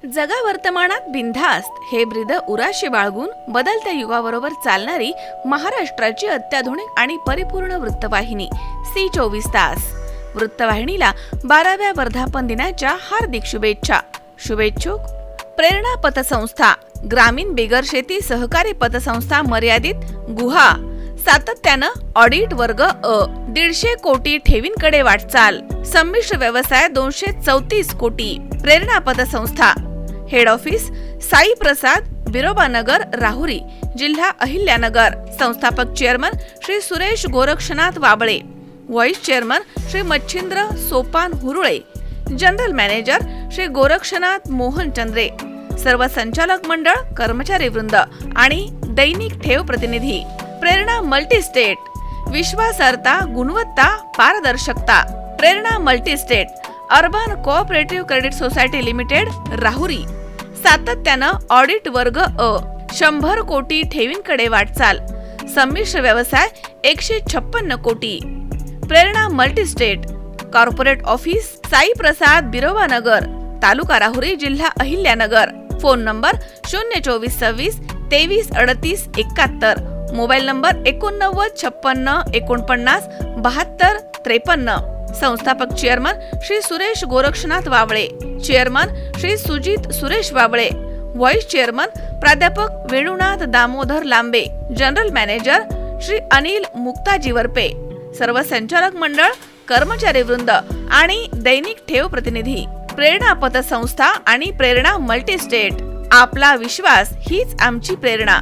जगा वर्तमानात बिनधास्त हे ब्रीद उराशी बाळगून बदलत्या युगाबरोबर चालणारी महाराष्ट्राची अत्याधुनिक आणि परिपूर्ण वृत्तवाहिनी सी24 तास. वृत्तवाहिनीला 12व्या वर्धापन दिनाच्या हार्दिक शुभेच्छा. शुभेच्छुक प्रेरणा पतसंस्था, ग्रामीण बेगर शेती सहकारी पतसंस्था मर्यादित, गुहा. सातत्यानं ऑडिट वर्ग अ. 150 कोटी ठेवींकडे वाटचाल. संमिश्र व्यवसाय 234 कोटी. प्रेरणा पतसंस्था. हेड ऑफिस साई प्रसाद, बिरोबानगर, राहुरी, जिल्हा अहिल्यानगर. संस्थापक chairman Shri Suresh Gorakshnath Wable. Vice chairman Shri Machhindra Sopan Hurule. General manager Shri Gorakshnath Mohan Chandre. सर्व संचालक मंडळ, कर्मचारी वृंद आणि दैनिक ठेव प्रतिनिधी. प्रेरणा मल्टीस्टेट. विश्वासार्हता, गुणवत्ता, पारदर्शकता. Prerana multistate urban cooperative credit society limited, Rahuri. सातत्यानं ऑडिट वर्ग अ. 100 कोटी ठेवींकडे वाटचाल. संमिश्र व्यवसाय 156 कोटी. Prerana multistate. Corporate office Sai Prasad, Birobanagar, तालुका राहुरी, जिल्हा Ahilyanagar. Phone number 02426 23 38 71. Mobile number 89 56 49 72 53. संस्थापक chairman Shri Suresh Gorakshnath Wable. Chairman Shri Sujit Suresh Wable. Vice chairman प्राध्यापक वेणुनाथ दामोदर लांबे. General manager Shri Anil Muktaji Warpe. सर्व संचालक मंडळ, कर्मचारी वृंद आणि दैनिक ठेव प्रतिनिधी. प्रेरणा पतसंस्था आणि प्रेरणा मल्टीस्टेट. आपला विश्वास हीच आमची प्रेरणा.